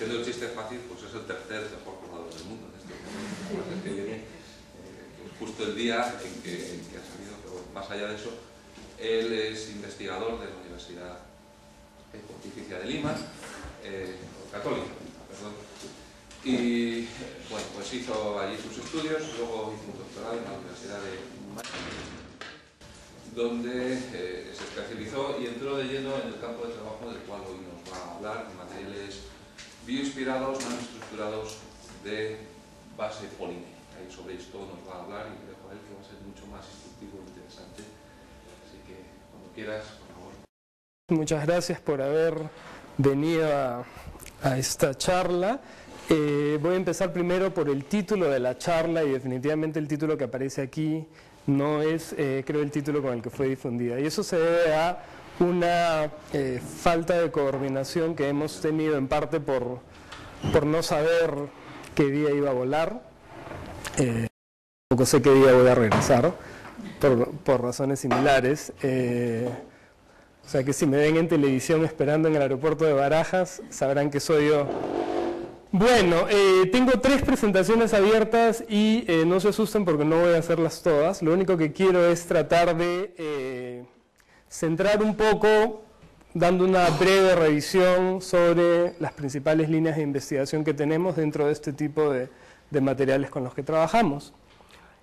haciendo el chiste fácil, pues es el tercer mejor jugador del mundo en este momento. Es que viene justo el día en que ha salido, pero bueno, más allá de eso, él es investigador de la Universidad Pontificia de Lima, católica, perdón. Y bueno, pues hizo allí sus estudios, luego hizo un doctorado en la Universidad de Miami, donde se especializó y entró de lleno en el campo de trabajo del cual hoy nos va a hablar, de materiales bioinspirados, nanoestructurados de base polimérica. Y sobre esto nos va a hablar y le dejo a él, que va a ser mucho más instructivo e interesante. Así que cuando quieras, por favor. Muchas gracias por haber venido a esta charla. Voy a empezar primero por el título de la charla, y definitivamente el título que aparece aquí no es, creo, el título con el que fue difundida. Y eso se debe a una falta de coordinación que hemos tenido en parte por no saber qué día iba a volar. Tampoco sé qué día voy a regresar, por razones similares. O sea que si me ven en televisión esperando en el aeropuerto de Barajas, sabrán que soy yo. Bueno, tengo 3 presentaciones abiertas y no se asusten porque no voy a hacerlas todas. Lo único que quiero es tratar de centrar un poco, dando una breve revisión sobre las principales líneas de investigación que tenemos dentro de este tipo de materiales con los que trabajamos.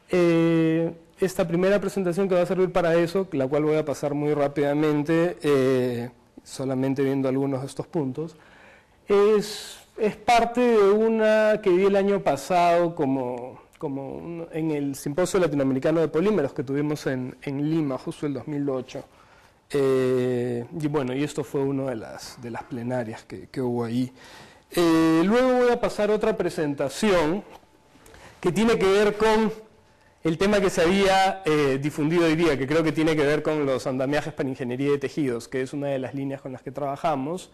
Esta primera presentación que va a servir para eso, la cual voy a pasar muy rápidamente, solamente viendo algunos de estos puntos, es parte de una que di el año pasado en el Simposio Latinoamericano de Polímeros que tuvimos en Lima, justo el 2008. Y bueno, y esto fue una de las plenarias que hubo ahí. Luego voy a pasar a otra presentación que tiene que ver con el tema que se había difundido hoy día, que creo que tiene que ver con los andamiajes para ingeniería de tejidos, que es una de las líneas con las que trabajamos.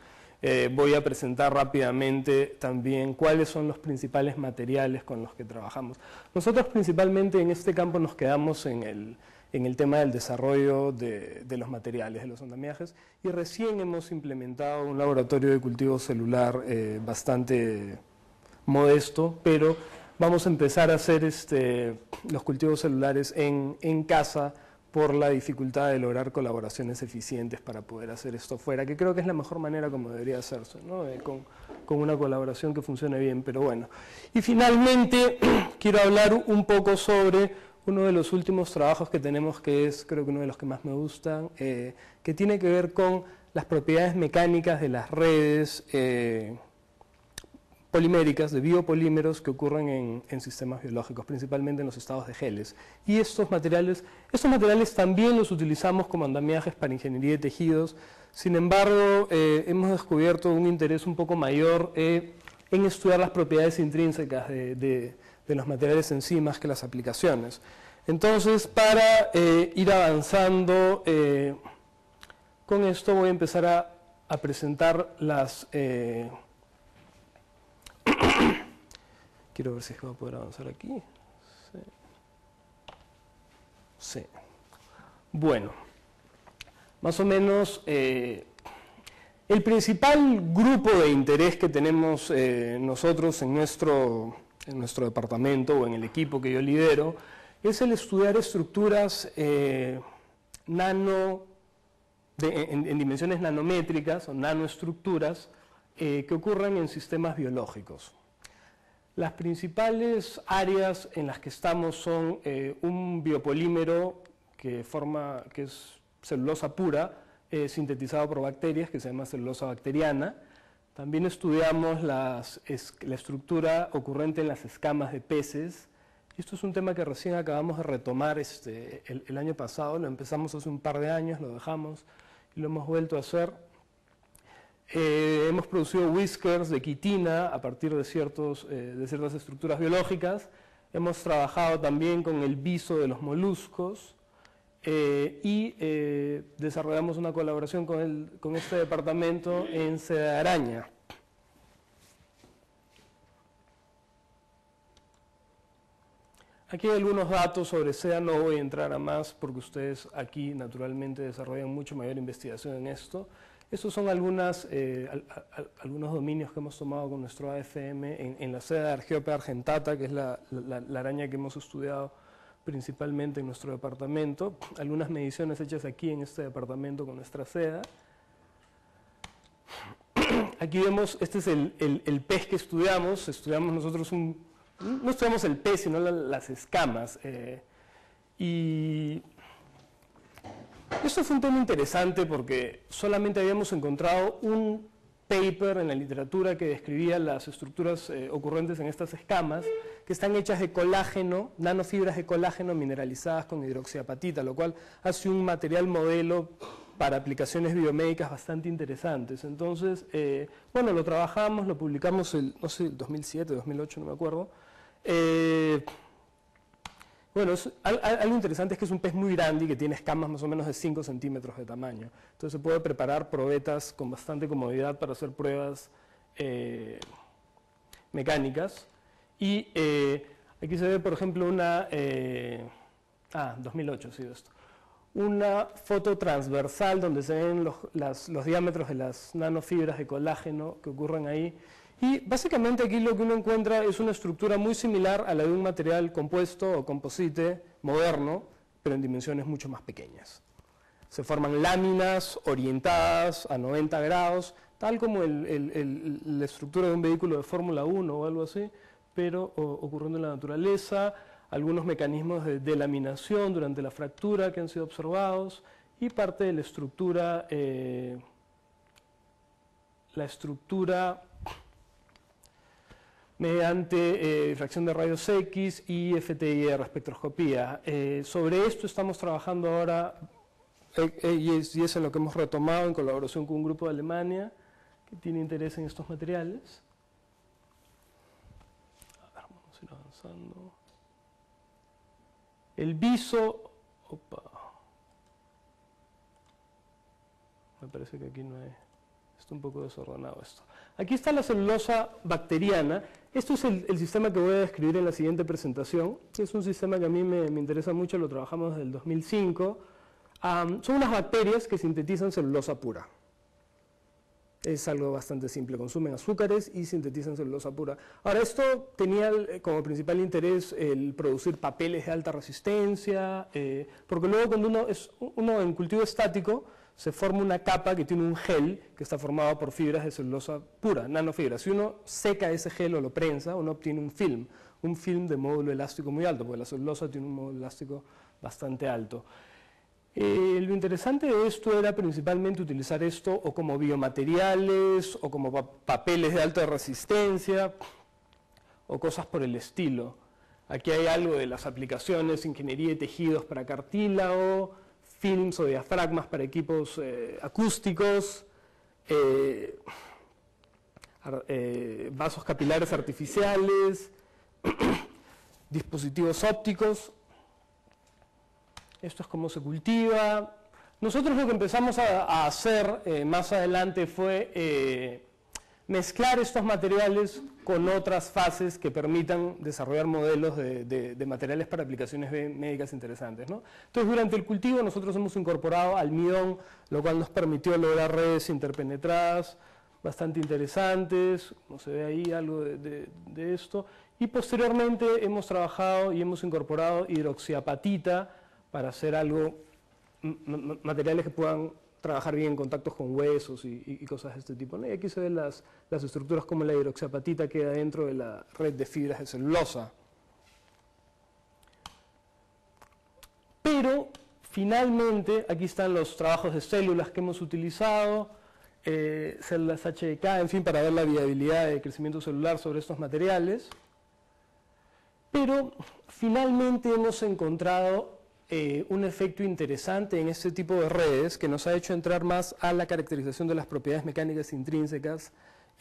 Voy a presentar rápidamente también cuáles son los principales materiales con los que trabajamos. Nosotros principalmente en este campo nos quedamos en el tema del desarrollo de los materiales, de los andamiajes, y recién hemos implementado un laboratorio de cultivo celular bastante modesto, pero vamos a empezar a hacer los cultivos celulares en casa, por la dificultad de lograr colaboraciones eficientes para poder hacer esto fuera, que creo que es la mejor manera como debería hacerse, ¿no? Con una colaboración que funcione bien, pero bueno. Y finalmente quiero hablar un poco sobre uno de los últimos trabajos que tenemos, que es, creo que uno de los que más me gustan, que tiene que ver con las propiedades mecánicas de las redes poliméricas, de biopolímeros que ocurren en sistemas biológicos, principalmente en los estados de geles. Y estos materiales también los utilizamos como andamiajes para ingeniería de tejidos. Sin embargo, hemos descubierto un interés un poco mayor en estudiar las propiedades intrínsecas de los materiales en sí más que las aplicaciones. Entonces, para ir avanzando con esto, voy a empezar a presentar las... Quiero ver si es que voy a poder avanzar aquí. Sí. Sí. Bueno, más o menos el principal grupo de interés que tenemos nosotros en nuestro departamento o en el equipo que yo lidero es el estudiar estructuras en dimensiones nanométricas o nanoestructuras que ocurren en sistemas biológicos. Las principales áreas en las que estamos son un biopolímero que es celulosa pura, sintetizado por bacterias, que se llama celulosa bacteriana. También estudiamos la estructura ocurrente en las escamas de peces. Esto es un tema que recién acabamos de retomar el año pasado, lo empezamos hace un par de años, lo dejamos y lo hemos vuelto a hacer. Hemos producido whiskers de quitina a partir de ciertas estructuras biológicas. Hemos trabajado también con el viso de los moluscos y desarrollamos una colaboración con este departamento en seda de araña. Aquí hay algunos datos sobre seda, no voy a entrar a más porque ustedes aquí naturalmente desarrollan mucho mayor investigación en esto. Estos son algunos dominios que hemos tomado con nuestro AFM en la sede de Argiope argentata, que es la araña que hemos estudiado principalmente en nuestro departamento. Algunas mediciones hechas aquí en este departamento con nuestra seda. Aquí vemos, este es el pez que estudiamos. Estudiamos nosotros no estudiamos el pez, sino las escamas. Y esto fue un tema interesante porque solamente habíamos encontrado un paper en la literatura que describía las estructuras ocurrentes en estas escamas, que están hechas de colágeno, nanofibras de colágeno mineralizadas con hidroxiapatita, lo cual hace un material modelo para aplicaciones biomédicas bastante interesantes. Entonces, bueno, lo trabajamos, lo publicamos no sé, el 2007, 2008, no me acuerdo. Bueno, algo interesante es que es un pez muy grande y que tiene escamas más o menos de 5 centímetros de tamaño. Entonces se puede preparar probetas con bastante comodidad para hacer pruebas mecánicas. Y aquí se ve, por ejemplo, 2008 ha sido esto. Una foto transversal donde se ven los diámetros de las nanofibras de colágeno que ocurren ahí. Y básicamente aquí lo que uno encuentra es una estructura muy similar a la de un material compuesto o composite moderno, pero en dimensiones mucho más pequeñas. Se forman láminas orientadas a 90 grados, tal como la estructura de un vehículo de Fórmula 1 o algo así, pero ocurriendo en la naturaleza, algunos mecanismos de delaminación durante la fractura que han sido observados y parte de la estructura mediante difracción de rayos X y FTIR, espectroscopía. Sobre esto estamos trabajando ahora, y es en lo que hemos retomado en colaboración con un grupo de Alemania que tiene interés en estos materiales. A ver, vamos a ir avanzando. El viso, me parece que aquí no hay, está un poco desordenado esto. Aquí está la celulosa bacteriana. Esto es el sistema que voy a describir en la siguiente presentación. Es un sistema que a mí me interesa mucho, lo trabajamos desde el 2005. Son unas bacterias que sintetizan celulosa pura. Es algo bastante simple, consumen azúcares y sintetizan celulosa pura. Ahora, esto tenía como principal interés el producir papeles de alta resistencia, porque luego cuando uno en cultivo estático se forma una capa que tiene un gel que está formado por fibras de celulosa pura, nanofibras. Si uno seca ese gel o lo prensa, uno obtiene un film de módulo elástico muy alto, porque la celulosa tiene un módulo elástico bastante alto. Lo interesante de esto era principalmente utilizar esto o como biomateriales o como papeles de alta resistencia o cosas por el estilo. Aquí hay algo de las aplicaciones, ingeniería de tejidos para cartílago, films o diafragmas para equipos acústicos, vasos capilares artificiales, dispositivos ópticos. Esto es cómo se cultiva. Nosotros lo que empezamos a hacer más adelante fue mezclar estos materiales con otras fases que permitan desarrollar modelos de materiales para aplicaciones médicas interesantes, ¿no? Entonces, durante el cultivo nosotros hemos incorporado almidón, lo cual nos permitió lograr redes interpenetradas bastante interesantes, como se ve ahí algo de esto, y posteriormente hemos trabajado y hemos incorporado hidroxiapatita para hacer materiales que puedan trabajar bien en contactos con huesos y cosas de este tipo, ¿no? Y aquí se ven las estructuras como la hidroxiapatita queda dentro de la red de fibras de celulosa. Pero finalmente aquí están los trabajos de células que hemos utilizado, células HDK, en fin, para ver la viabilidad de crecimiento celular sobre estos materiales. Pero finalmente hemos encontrado un efecto interesante en este tipo de redes que nos ha hecho entrar más a la caracterización de las propiedades mecánicas intrínsecas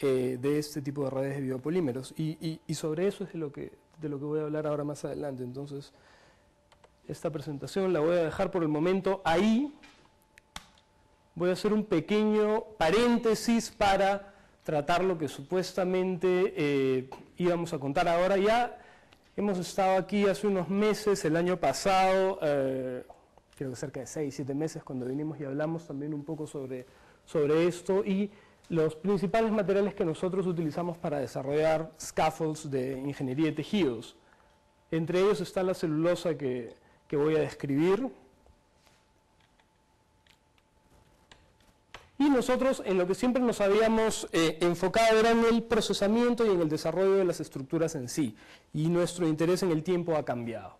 de este tipo de redes de biopolímeros. Y sobre eso es de lo que voy a hablar ahora más adelante. Entonces, esta presentación la voy a dejar por el momento ahí. Voy a hacer un pequeño paréntesis para tratar lo que supuestamente íbamos a contar ahora. Ya hemos estado aquí hace unos meses, el año pasado, creo que cerca de 6, 7 meses, cuando vinimos y hablamos también un poco sobre sobre esto y los principales materiales que nosotros utilizamos para desarrollar scaffolds de ingeniería de tejidos. Entre ellos está la celulosa que voy a describir. Y nosotros en lo que siempre nos habíamos enfocado era en el procesamiento y en el desarrollo de las estructuras en sí. Y nuestro interés en el tiempo ha cambiado.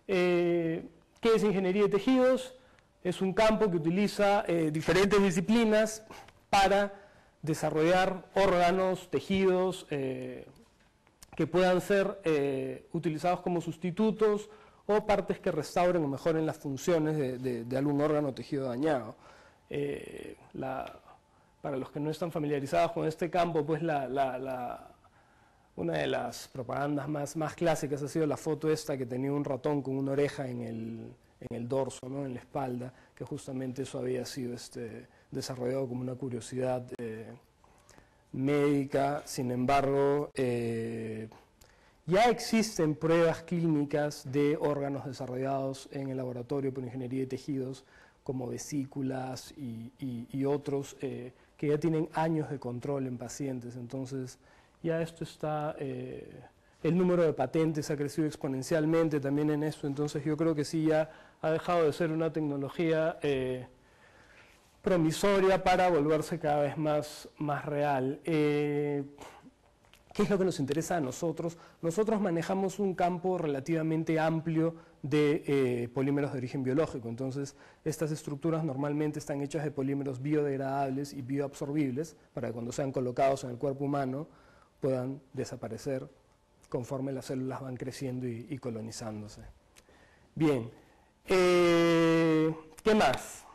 ¿Qué es ingeniería de tejidos? Es un campo que utiliza diferentes disciplinas para desarrollar órganos, tejidos, que puedan ser utilizados como sustitutos o partes que restauren o mejoren las funciones de algún órgano o tejido dañado. Para los que no están familiarizados con este campo, pues una de las propagandas más clásicas ha sido la foto esta que tenía un ratón con una oreja en el dorso, ¿no? En la espalda, que justamente eso había sido desarrollado como una curiosidad médica. Sin embargo, ya existen pruebas clínicas de órganos desarrollados en el laboratorio por ingeniería de tejidos, como vesículas y otros que ya tienen años de control en pacientes. Entonces ya esto está, el número de patentes ha crecido exponencialmente también en esto, entonces yo creo que sí ya ha dejado de ser una tecnología promisoria para volverse cada vez más real. ¿Qué es lo que nos interesa a nosotros? Nosotros manejamos un campo relativamente amplio de polímeros de origen biológico. Entonces, estas estructuras normalmente están hechas de polímeros biodegradables y bioabsorbibles para que cuando sean colocados en el cuerpo humano puedan desaparecer conforme las células van creciendo y colonizándose. Bien, ¿qué más?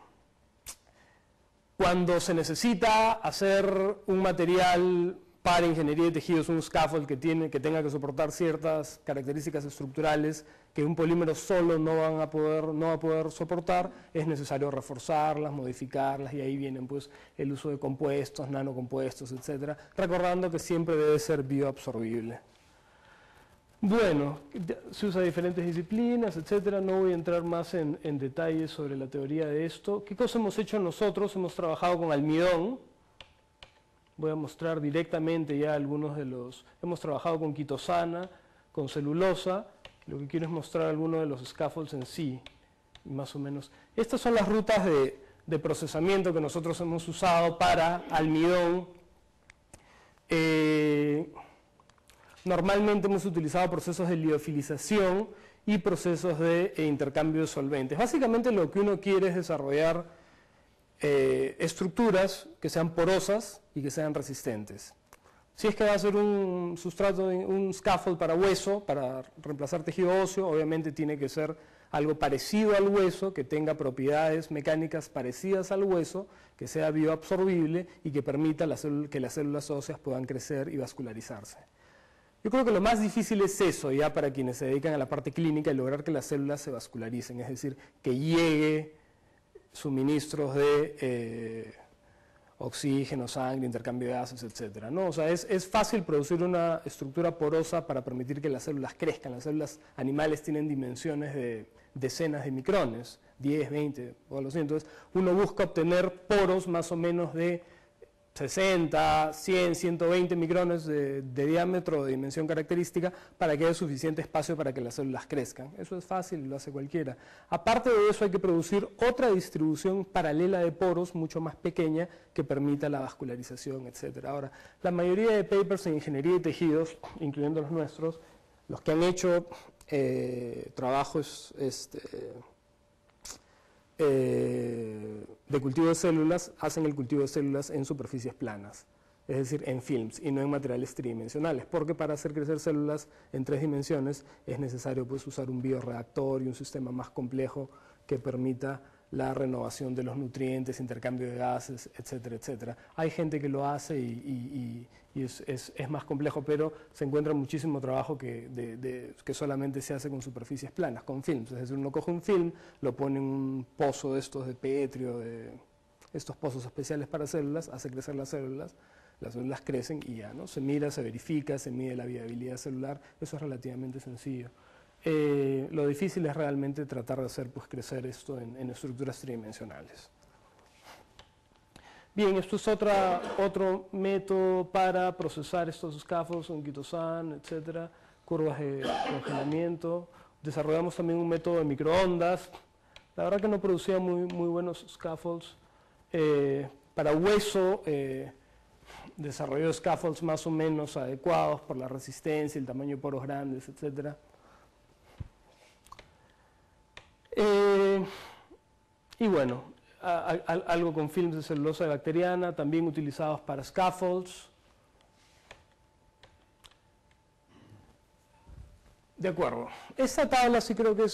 Cuando se necesita hacer un material para ingeniería de tejidos, un scaffold que tenga que soportar ciertas características estructurales que un polímero solo no va a poder soportar, es necesario reforzarlas, modificarlas, y ahí vienen pues el uso de compuestos, nanocompuestos, etcétera, recordando que siempre debe ser bioabsorbible. Bueno, se usa diferentes disciplinas, etcétera, no voy a entrar más en detalles sobre la teoría de esto. ¿Qué cosa hemos hecho nosotros? Hemos trabajado con almidón. Voy a mostrar directamente ya algunos de los... Hemos trabajado con quitosana, con celulosa. Lo que quiero es mostrar algunos de los scaffolds en sí, más o menos. Estas son las rutas de procesamiento que nosotros hemos usado para almidón. Normalmente hemos utilizado procesos de liofilización y procesos de intercambio de solventes. Básicamente lo que uno quiere es desarrollar estructuras que sean porosas y que sean resistentes. Si es que va a ser un sustrato, un scaffold para hueso, para reemplazar tejido óseo, obviamente tiene que ser algo parecido al hueso, que tenga propiedades mecánicas parecidas al hueso, que sea bioabsorbible y que permita que las células óseas puedan crecer y vascularizarse. Yo creo que lo más difícil es eso, ya para quienes se dedican a la parte clínica, y lograr que las células se vascularicen, es decir, que llegue suministros de oxígeno, sangre, intercambio de gases, etc. ¿no? O sea, es fácil producir una estructura porosa para permitir que las células crezcan. Las células animales tienen dimensiones de decenas de micrones, 10, 20 o algo así. Entonces, uno busca obtener poros más o menos de 60, 100, 120 micrones de diámetro de dimensión característica para que haya suficiente espacio para que las células crezcan. Eso es fácil, lo hace cualquiera. Aparte de eso hay que producir otra distribución paralela de poros mucho más pequeña que permita la vascularización, etc. Ahora, la mayoría de papers en ingeniería de tejidos, incluyendo los nuestros, los que han hecho trabajos de cultivo de células, hacen el cultivo de células en superficies planas, es decir, en films y no en materiales tridimensionales, porque para hacer crecer células en 3 dimensiones es necesario pues, usar un bioreactor y un sistema más complejo que permita la renovación de los nutrientes, intercambio de gases, etcétera, etcétera. Hay gente que lo hace y es más complejo, pero se encuentra muchísimo trabajo que solamente se hace con superficies planas, con films. Es decir, uno coge un film, lo pone en un pozo de estos de petrio, de estos pozos especiales para células, hace crecer las células crecen y ya, ¿no? Se mira, se verifica, se mide la viabilidad celular, eso es relativamente sencillo. Lo difícil es realmente tratar de hacer pues, crecer esto en estructuras tridimensionales. Bien, esto es otro método para procesar estos scaffolds en Kitosan, etcétera, curvas de congelamiento. Desarrollamos también un método de microondas. La verdad que no producía muy buenos scaffolds. Para hueso, desarrolló scaffolds más o menos adecuados por la resistencia, el tamaño de poros grandes, etcétera. Y bueno, algo con films de celulosa bacteriana, también utilizados para scaffolds. De acuerdo. Esta tabla sí creo que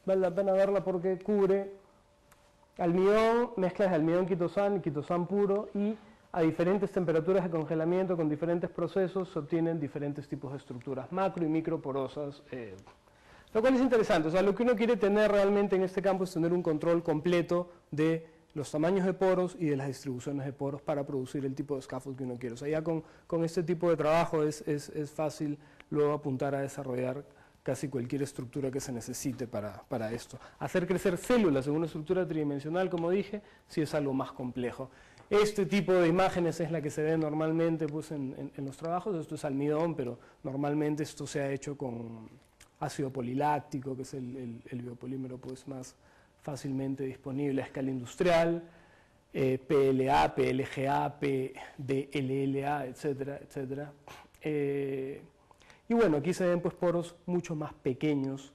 vale la pena verla porque cubre almidón, mezclas de almidón Kitosan y Kitosan puro, y a diferentes temperaturas de congelamiento con diferentes procesos se obtienen diferentes tipos de estructuras macro y micro porosas. Lo cual es interesante, o sea, lo que uno quiere tener realmente en este campo es tener un control completo de los tamaños de poros y de las distribuciones de poros para producir el tipo de scaffold que uno quiere. O sea, ya con este tipo de trabajo es fácil luego apuntar a desarrollar casi cualquier estructura que se necesite para esto. Hacer crecer células en una estructura tridimensional, como dije, sí es algo más complejo. Este tipo de imágenes es la que se ve normalmente pues, en los trabajos. Esto es almidón, pero normalmente esto se ha hecho con ácido poliláctico, que es el biopolímero pues, más fácilmente disponible a escala industrial, PLA, PLGA, PDLLA, etcétera, etcétera. Y bueno, aquí se ven pues, poros mucho más pequeños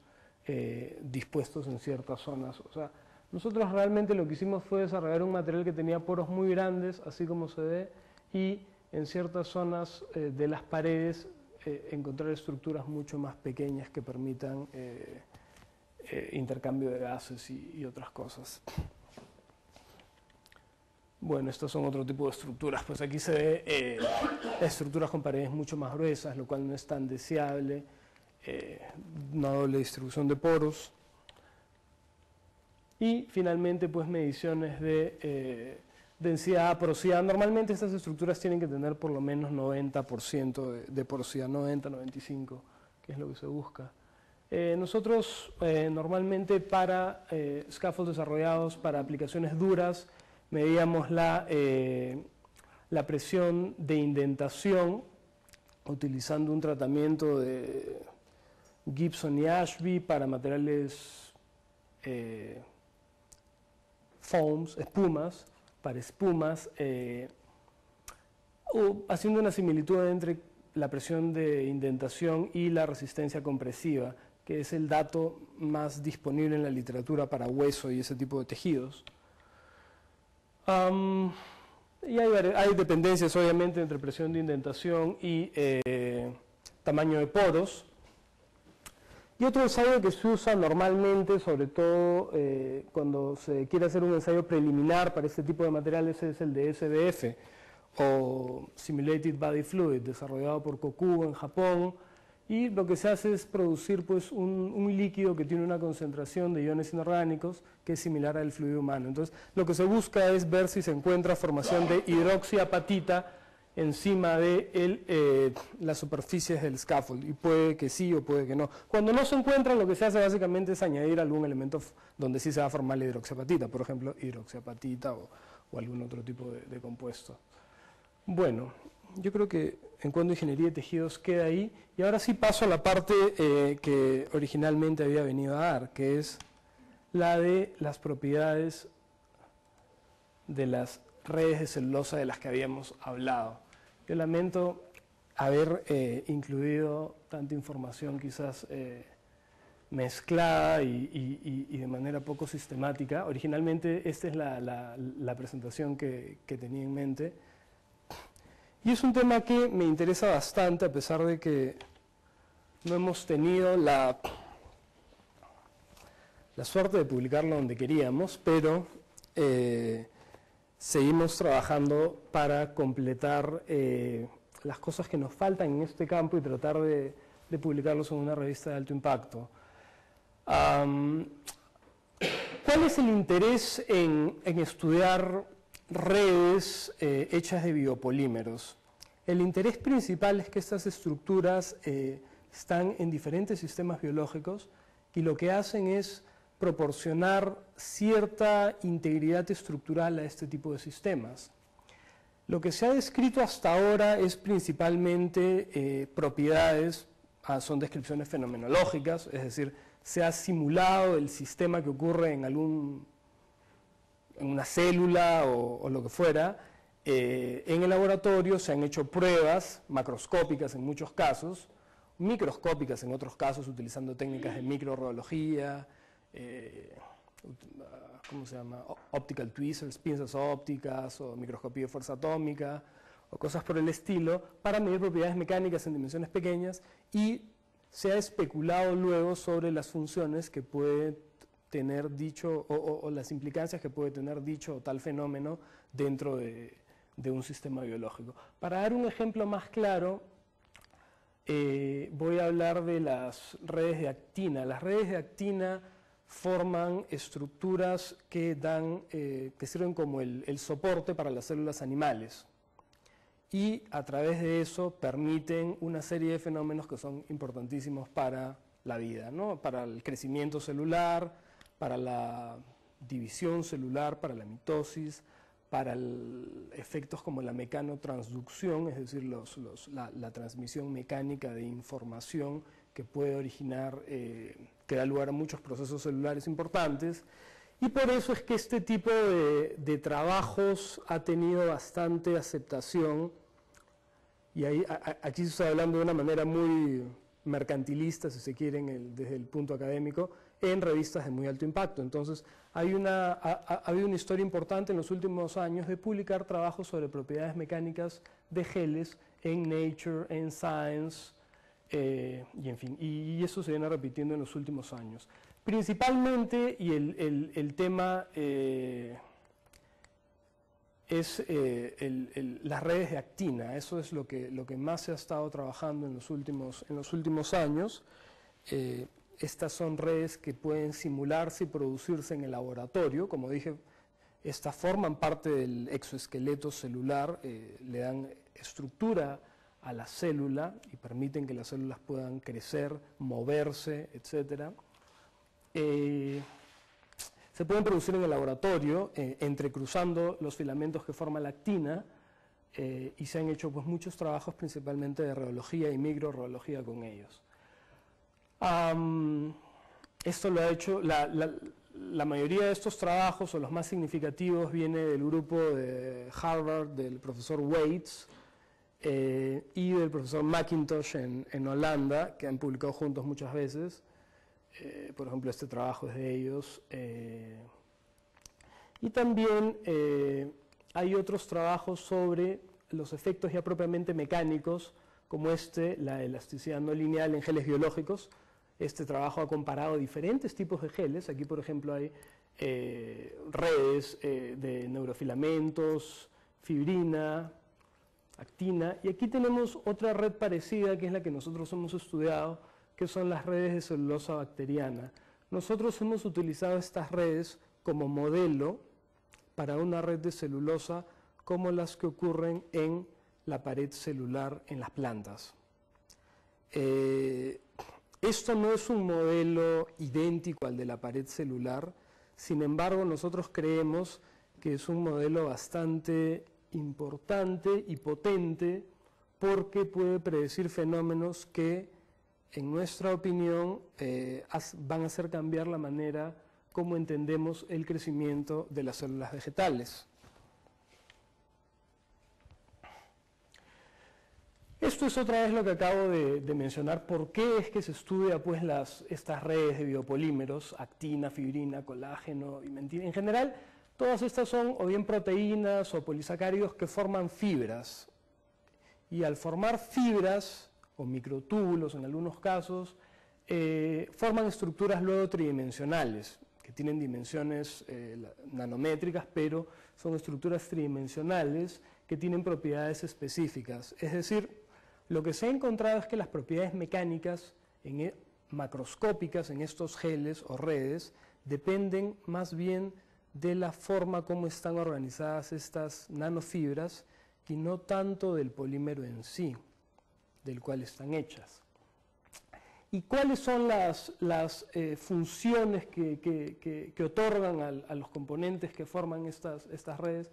dispuestos en ciertas zonas. O sea, nosotros realmente lo que hicimos fue desarrollar un material que tenía poros muy grandes, así como se ve, y en ciertas zonas de las paredes encontrar estructuras mucho más pequeñas que permitan intercambio de gases y otras cosas. Bueno, estos son otro tipo de estructuras. Pues aquí se ve estructuras con paredes mucho más gruesas, lo cual no es tan deseable. Una doble distribución de poros. Y finalmente, pues mediciones de densidad, porosidad. Normalmente estas estructuras tienen que tener por lo menos 90% de porosidad, 90-95%, que es lo que se busca. Nosotros normalmente para scaffolds desarrollados para aplicaciones duras medíamos la presión de indentación utilizando un tratamiento de Gibson y Ashby para materiales foams, espumas, para espumas, haciendo una similitud entre la presión de indentación y la resistencia compresiva, que es el dato más disponible en la literatura para hueso y ese tipo de tejidos. Y hay dependencias obviamente entre presión de indentación y tamaño de poros. Y otro ensayo que se usa normalmente, sobre todo cuando se quiere hacer un ensayo preliminar para este tipo de materiales, es el de SBF, o Simulated Body Fluid, desarrollado por Kokubo en Japón. Y lo que se hace es producir pues, un líquido que tiene una concentración de iones inorgánicos que es similar al fluido humano. Entonces, lo que se busca es ver si se encuentra formación de hidroxiapatita encima de las superficies del scaffold, y puede que sí o puede que no. Cuando no se encuentra, lo que se hace básicamente es añadir algún elemento donde sí se va a formar la hidroxiapatita, por ejemplo, hidroxiapatita o algún otro tipo de compuesto. Bueno, yo creo que en cuanto a ingeniería de tejidos queda ahí, y ahora sí paso a la parte que originalmente había venido a dar, que es la de las propiedades de las redes de celulosa de las que habíamos hablado. Yo lamento haber incluido tanta información quizás mezclada y de manera poco sistemática. Originalmente esta es la presentación que tenía en mente. Y es un tema que me interesa bastante, a pesar de que no hemos tenido la suerte de publicarlo donde queríamos, pero seguimos trabajando para completar las cosas que nos faltan en este campo y tratar de publicarlos en una revista de alto impacto. ¿Cuál es el interés en estudiar redes hechas de biopolímeros? El interés principal es que estas estructuras están en diferentes sistemas biológicos y lo que hacen es proporcionar cierta integridad estructural a este tipo de sistemas. Lo que se ha descrito hasta ahora es principalmente propiedades, son descripciones fenomenológicas, es decir, se ha simulado el sistema que ocurre en una célula o lo que fuera. En el laboratorio se han hecho pruebas macroscópicas en muchos casos, microscópicas en otros casos, utilizando técnicas de microrreología, ¿cómo se llama? Optical tweezers, pinzas ópticas, o microscopía de fuerza atómica, o cosas por el estilo, para medir propiedades mecánicas en dimensiones pequeñas, y se ha especulado luego sobre las funciones que puede tener dicho, o las implicancias que puede tener dicho o tal fenómeno dentro de un sistema biológico. Para dar un ejemplo más claro, voy a hablar de las redes de actina. Las redes de actina forman estructuras que sirven como el soporte para las células animales, y a través de eso permiten una serie de fenómenos que son importantísimos para la vida, ¿no? Para el crecimiento celular, para la división celular, para la mitosis, para efectos como la mecanotransducción, es decir, la transmisión mecánica de información que puede originar, que da lugar a muchos procesos celulares importantes. Y por eso es que este tipo de trabajos ha tenido bastante aceptación, y aquí se está hablando de una manera muy mercantilista, si se quiere, desde el punto académico, en revistas de muy alto impacto. Entonces, ha habido una historia importante en los últimos años de publicar trabajos sobre propiedades mecánicas de geles en Nature, en Science, y en fin, y eso se viene repitiendo en los últimos años. Principalmente, y el tema es las redes de actina. Eso es lo que más se ha estado trabajando en los últimos años. Estas son redes que pueden simularse y producirse en el laboratorio. Como dije, estas forman parte del exoesqueleto celular, le dan estructura a la célula y permiten que las células puedan crecer, moverse, etc. Se pueden producir en el laboratorio, entrecruzando los filamentos que forma la actina, y se han hecho pues, muchos trabajos principalmente de reología y microreología con ellos. Esto lo ha hecho, la mayoría de estos trabajos, o los más significativos, viene del grupo de Harvard, del profesor Waits, y del profesor McIntosh en Holanda, que han publicado juntos muchas veces. Por ejemplo, este trabajo es de ellos. Y también hay otros trabajos sobre los efectos ya propiamente mecánicos, como la elasticidad no lineal en geles biológicos. Este trabajo ha comparado diferentes tipos de geles. Aquí, por ejemplo, hay redes de neurofilamentos, fibrina, actina, y aquí tenemos otra red parecida, que es la que nosotros hemos estudiado, que son las redes de celulosa bacteriana. Nosotros hemos utilizado estas redes como modelo para una red de celulosa como las que ocurren en la pared celular en las plantas. Esto no es un modelo idéntico al de la pared celular, sin embargo nosotros creemos que es un modelo bastante importante y potente, porque puede predecir fenómenos que, en nuestra opinión, van a hacer cambiar la manera como entendemos el crecimiento de las células vegetales. Esto es otra vez lo que acabo de mencionar. ¿Por qué es que se estudia pues, estas redes de biopolímeros, actina, fibrina, colágeno y mentina? En general, todas estas son o bien proteínas o polisacáridos que forman fibras. Y al formar fibras, o microtúbulos en algunos casos, forman estructuras luego tridimensionales, que tienen dimensiones nanométricas, pero son estructuras tridimensionales que tienen propiedades específicas. Es decir, lo que se ha encontrado es que las propiedades mecánicas macroscópicas en estos geles o redes dependen más bien de la forma como están organizadas estas nanofibras y no tanto del polímero en sí, del cual están hechas. ¿Y cuáles son las funciones que otorgan a los componentes que forman estas redes?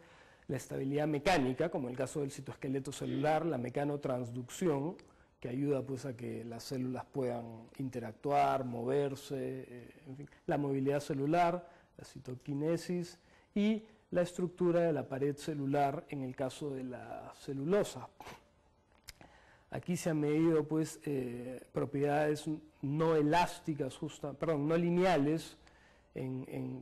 la estabilidad mecánica, como en el caso del citoesqueleto celular, la mecanotransducción, que ayuda pues a que las células puedan interactuar, moverse, en fin, la movilidad celular, la citoquinesis y la estructura de la pared celular en el caso de la celulosa. Aquí se han medido pues propiedades no elásticas, no lineales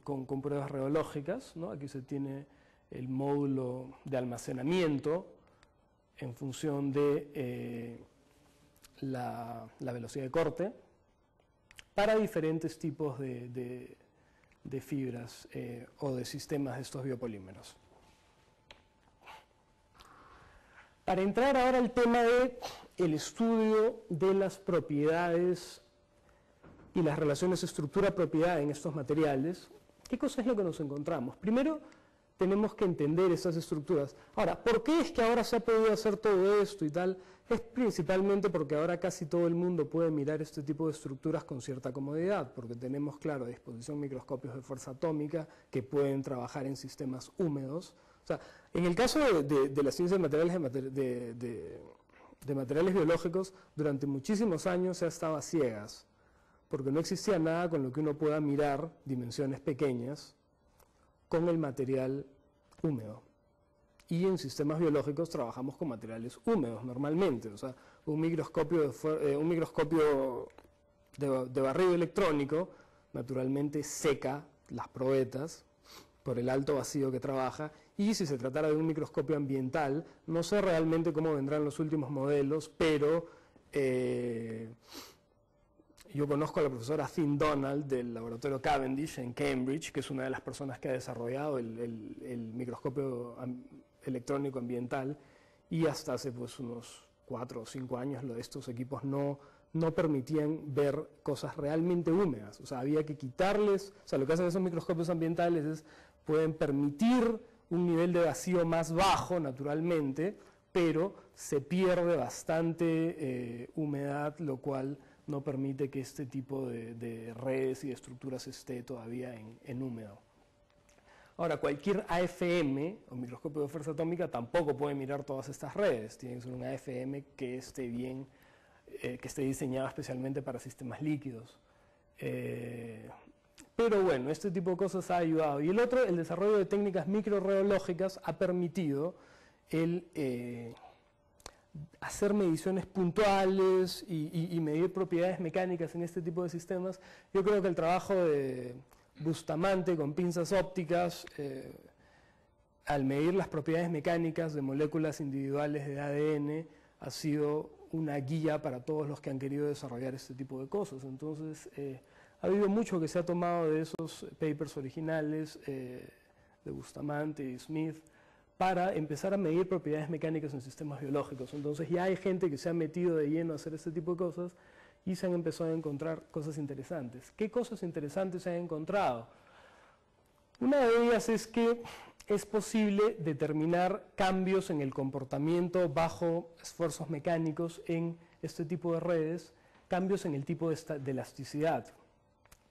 con pruebas rheológicas, ¿no? Aquí se tiene el módulo de almacenamiento en función de la velocidad de corte para diferentes tipos de fibras o de sistemas de estos biopolímeros. Para entrar ahora al tema del estudio de las propiedades y las relaciones estructura-propiedad en estos materiales, ¿qué cosa es lo que nos encontramos? Primero, tenemos que entender esas estructuras. Ahora, ¿por qué es que ahora se ha podido hacer todo esto y tal? Es principalmente porque ahora casi todo el mundo puede mirar este tipo de estructuras con cierta comodidad, porque tenemos, claro, a disposición microscopios de fuerza atómica que pueden trabajar en sistemas húmedos. O sea, en el caso de la ciencia de materiales, de materiales biológicos, durante muchísimos años se ha estado a ciegas, porque no existía nada con lo que uno pueda mirar dimensiones pequeñas con el material húmedo. Y en sistemas biológicos trabajamos con materiales húmedos normalmente, o sea, un microscopio de barrido electrónico naturalmente seca las probetas por el alto vacío que trabaja, y si se tratara de un microscopio ambiental, no sé realmente cómo vendrán los últimos modelos, pero yo conozco a la profesora Finn Donald del laboratorio Cavendish en Cambridge, que es una de las personas que ha desarrollado el microscopio electrónico ambiental, y hasta hace pues unos 4 o 5 años estos equipos no permitían ver cosas realmente húmedas. O sea, había que quitarles, o sea, lo que hacen esos microscopios ambientales es, pueden permitir un nivel de vacío más bajo naturalmente, pero se pierde bastante humedad, lo cual no permite que este tipo de redes y de estructuras esté todavía en húmedo. Ahora, cualquier AFM, o microscopio de fuerza atómica, tampoco puede mirar todas estas redes. Tiene que ser un AFM que esté bien, que esté diseñado especialmente para sistemas líquidos. Pero bueno, este tipo de cosas ha ayudado. Y el otro, el desarrollo de técnicas microrreológicas ha permitido hacer mediciones puntuales y medir propiedades mecánicas en este tipo de sistemas. Yo creo que el trabajo de Bustamante con pinzas ópticas, al medir las propiedades mecánicas de moléculas individuales de ADN, ha sido una guía para todos los que han querido desarrollar este tipo de cosas. Entonces, ha habido mucho que se ha tomado de esos papers originales de Bustamante y Smith para empezar a medir propiedades mecánicas en sistemas biológicos. Entonces ya hay gente que se ha metido de lleno a hacer este tipo de cosas y se han empezado a encontrar cosas interesantes. ¿Qué cosas interesantes se han encontrado? Una de ellas es que es posible determinar cambios en el comportamiento bajo esfuerzos mecánicos en este tipo de redes, cambios en el tipo de elasticidad.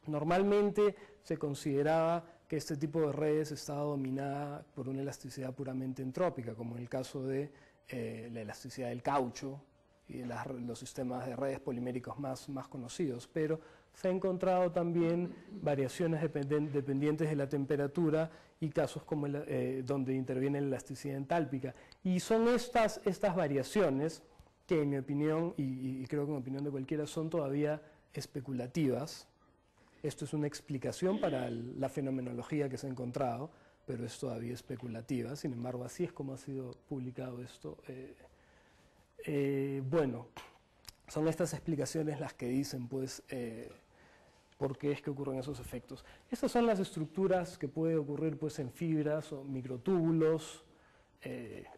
Normalmente se consideraba que este tipo de redes estaba dominada por una elasticidad puramente entrópica, como en el caso de la elasticidad del caucho y de los sistemas de redes poliméricos más conocidos, pero se ha encontrado también variaciones dependientes de la temperatura y casos como donde interviene la elasticidad entálpica. Y son estas variaciones que, en mi opinión, y creo que en opinión de cualquiera, son todavía especulativas. Esto es una explicación para la fenomenología que se ha encontrado, pero es todavía especulativa. Sin embargo, así es como ha sido publicado esto. Bueno, son estas explicaciones las que dicen, pues, por qué es que ocurren esos efectos. Estas son las estructuras que pueden ocurrir, pues, en fibras o microtúbulos,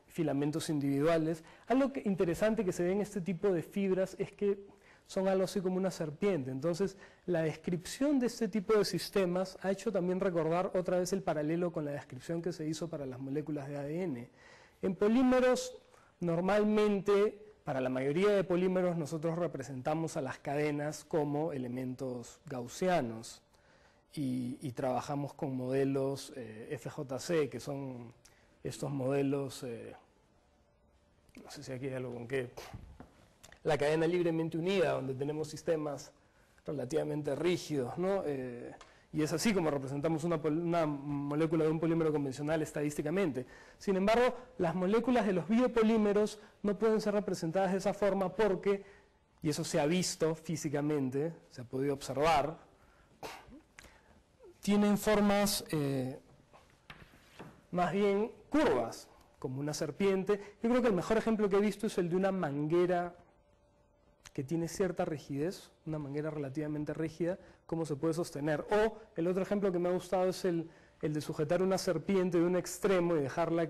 filamentos individuales. Algo interesante que se ve en este tipo de fibras es que son algo así como una serpiente. Entonces, la descripción de este tipo de sistemas ha hecho también recordar otra vez el paralelo con la descripción que se hizo para las moléculas de ADN. En polímeros, normalmente, para la mayoría de polímeros, nosotros representamos a las cadenas como elementos gaussianos y trabajamos con modelos FJC, que son estos modelos, no sé si aquí hay algo con que, la cadena libremente unida, donde tenemos sistemas relativamente rígidos, ¿no? Y es así como representamos una molécula de un polímero convencional estadísticamente. Sin embargo, las moléculas de los biopolímeros no pueden ser representadas de esa forma porque, y eso se ha visto físicamente, se ha podido observar, tienen formas más bien curvas, como una serpiente. Yo creo que el mejor ejemplo que he visto es el de una manguera que tiene cierta rigidez, una manguera relativamente rígida, cómo se puede sostener. O el otro ejemplo que me ha gustado es el de sujetar una serpiente de un extremo y dejarla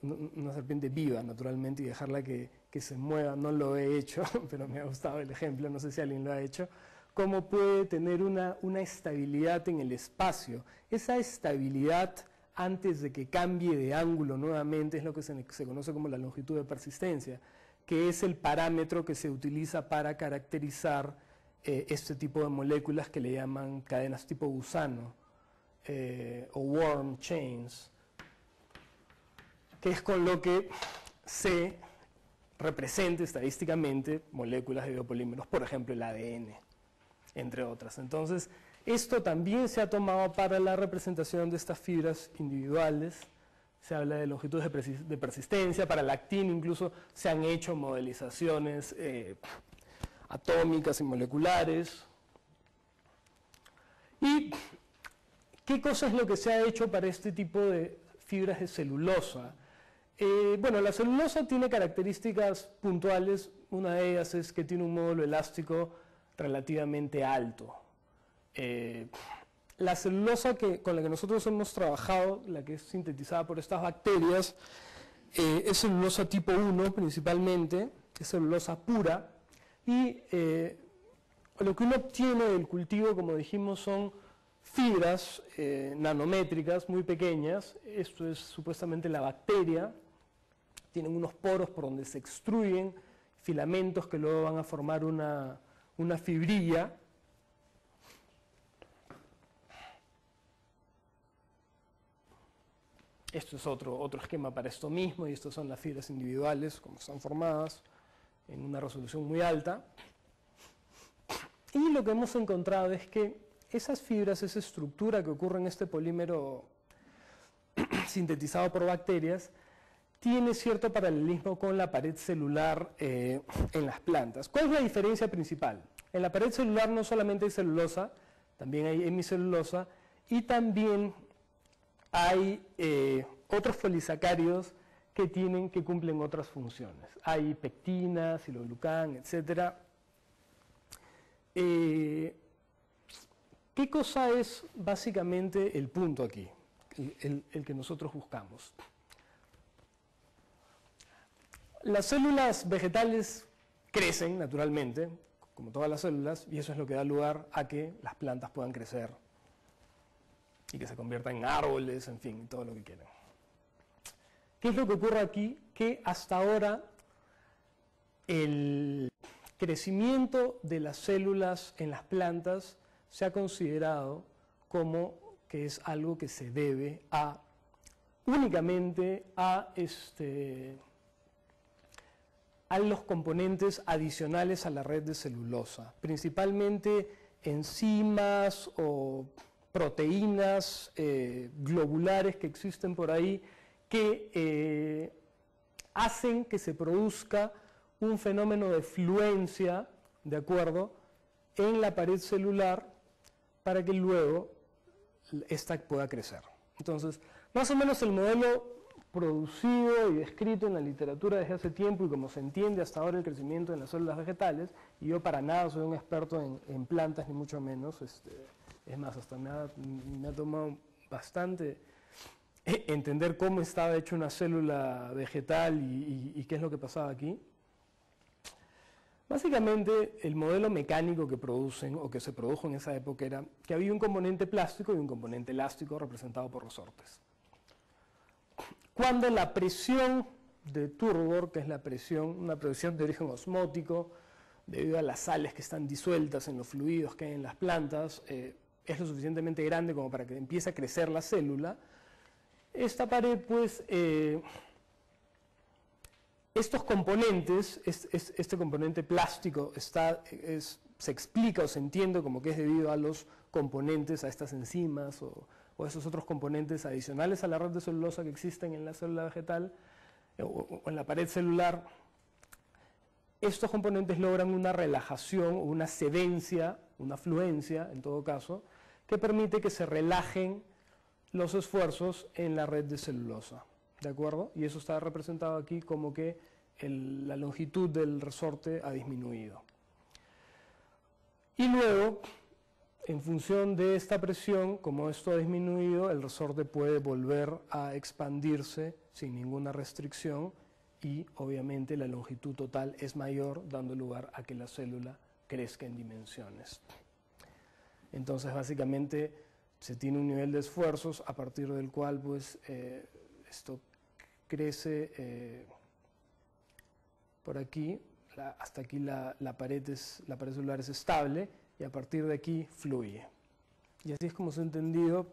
una serpiente viva naturalmente, y dejarla que se mueva. No lo he hecho, pero me ha gustado el ejemplo, no sé si alguien lo ha hecho. Cómo puede tener una estabilidad en el espacio. Esa estabilidad, antes de que cambie de ángulo nuevamente, es lo que se conoce como la longitud de persistencia, que es el parámetro que se utiliza para caracterizar este tipo de moléculas que le llaman cadenas tipo gusano o worm chains, que es con lo que se representa estadísticamente moléculas de biopolímeros, por ejemplo el ADN, entre otras. Entonces, esto también se ha tomado para la representación de estas fibras individuales. Se habla de longitudes de persistencia, para la actina incluso se han hecho modelizaciones atómicas y moleculares. ¿Y qué cosa es lo que se ha hecho para este tipo de fibras de celulosa? Bueno, la celulosa tiene características puntuales. Una de ellas es que tiene un módulo elástico relativamente alto. La celulosa con la que nosotros hemos trabajado, la que es sintetizada por estas bacterias, es celulosa tipo 1 principalmente, es celulosa pura, y lo que uno obtiene del cultivo, como dijimos, son fibras nanométricas muy pequeñas. Esto es supuestamente la bacteria. Tienen unos poros por donde se extruyen filamentos que luego van a formar una fibrilla. Esto es otro esquema para esto mismo, y estas son las fibras individuales, como están formadas, en una resolución muy alta. Y lo que hemos encontrado es que esas fibras, esa estructura que ocurre en este polímero sintetizado por bacterias, tiene cierto paralelismo con la pared celular en las plantas. ¿Cuál es la diferencia principal? En la pared celular no solamente hay celulosa, también hay hemicelulosa, y también hay otros polisacáridos que cumplen otras funciones. Hay pectina, siloglucán, etc. ¿Qué cosa es básicamente el punto aquí, el que nosotros buscamos? Las células vegetales crecen naturalmente, como todas las células, y eso es lo que da lugar a que las plantas puedan crecer y que se conviertan en árboles, en fin, todo lo que quieran. ¿Qué es lo que ocurre aquí? Que hasta ahora el crecimiento de las células en las plantas se ha considerado como que es algo que se debe únicamente a los componentes adicionales a la red de celulosa, principalmente enzimas o proteínas globulares que existen por ahí que hacen que se produzca un fenómeno de fluencia, ¿de acuerdo?, en la pared celular para que luego ésta pueda crecer. Entonces, más o menos el modelo producido y descrito en la literatura desde hace tiempo, y como se entiende hasta ahora el crecimiento en las células vegetales, y yo para nada soy un experto en plantas, ni mucho menos, es más, hasta me ha tomado bastante entender cómo estaba hecha una célula vegetal y qué es lo que pasaba aquí. Básicamente, el modelo mecánico que producen o que se produjo en esa época era que había un componente plástico y un componente elástico representado por resortes. Cuando la presión de Turgor, que es una presión de origen osmótico, debido a las sales que están disueltas en los fluidos que hay en las plantas, es lo suficientemente grande como para que empiece a crecer la célula, esta pared, pues, estos componentes, este componente plástico se explica o se entiende como que es debido a los componentes, a estas enzimas o a esos otros componentes adicionales a la red de celulosa que existen en la célula vegetal o en la pared celular. Estos componentes logran una relajación o una cedencia, una fluencia en todo caso, que permite que se relajen los esfuerzos en la red de celulosa, ¿de acuerdo? Y eso está representado aquí como que la longitud del resorte ha disminuido. Y luego, en función de esta presión, como esto ha disminuido, el resorte puede volver a expandirse sin ninguna restricción y obviamente la longitud total es mayor, dando lugar a que la célula crezca en dimensiones. Entonces, básicamente, se tiene un nivel de esfuerzos a partir del cual pues, esto crece por aquí, hasta aquí la pared celular es estable y a partir de aquí fluye. Y así es como se ha entendido.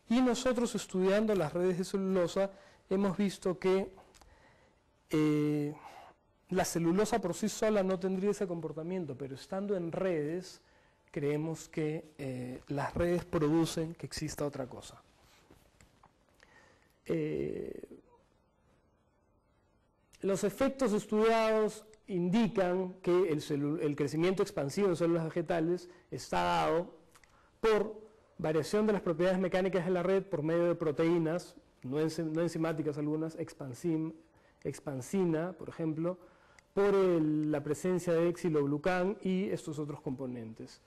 Y nosotros, estudiando las redes de celulosa, hemos visto que la celulosa por sí sola no tendría ese comportamiento, pero estando en redes, creemos que las redes producen que exista otra cosa. Los efectos estudiados indican que el crecimiento expansivo en células vegetales está dado por variación de las propiedades mecánicas de la red por medio de proteínas, no enzimáticas algunas, expansina, por ejemplo, por la presencia de xiloglucán y estos otros componentes.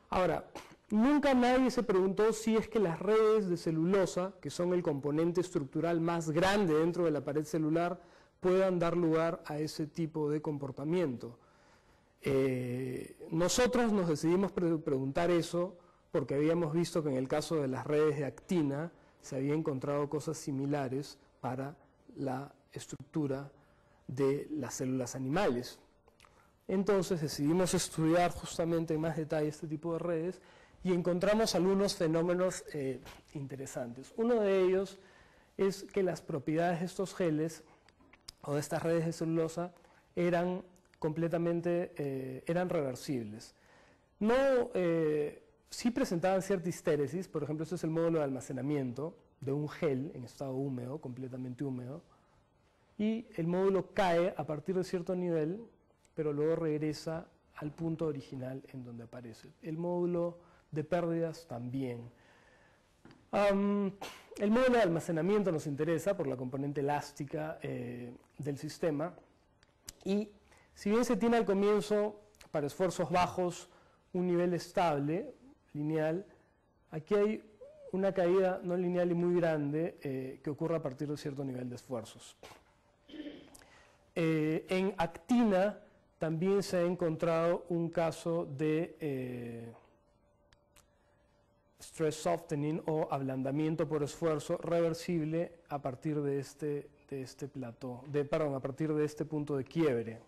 Ahora, nunca nadie se preguntó si es que las redes de celulosa, que son el componente estructural más grande dentro de la pared celular, puedan dar lugar a ese tipo de comportamiento. Nosotros nos decidimos preguntar eso porque habíamos visto que en el caso de las redes de actina se había encontrado cosas similares para la estructura de las células animales. Entonces decidimos estudiar justamente en más detalle este tipo de redes y encontramos algunos fenómenos interesantes. Uno de ellos es que las propiedades de estos geles o de estas redes de celulosa eran completamente reversibles. Sí presentaban cierta histéresis, por ejemplo, este es el módulo de almacenamiento de un gel en estado húmedo, completamente húmedo, y el módulo cae a partir de cierto nivel, pero luego regresa al punto original en donde aparece. El módulo de pérdidas también. El módulo de almacenamiento nos interesa por la componente elástica del sistema y si bien se tiene al comienzo para esfuerzos bajos un nivel estable, lineal, aquí hay una caída no lineal y muy grande que ocurre a partir de cierto nivel de esfuerzos. En actina también se ha encontrado un caso de stress softening o ablandamiento por esfuerzo reversible a partir de a partir de este punto de quiebre.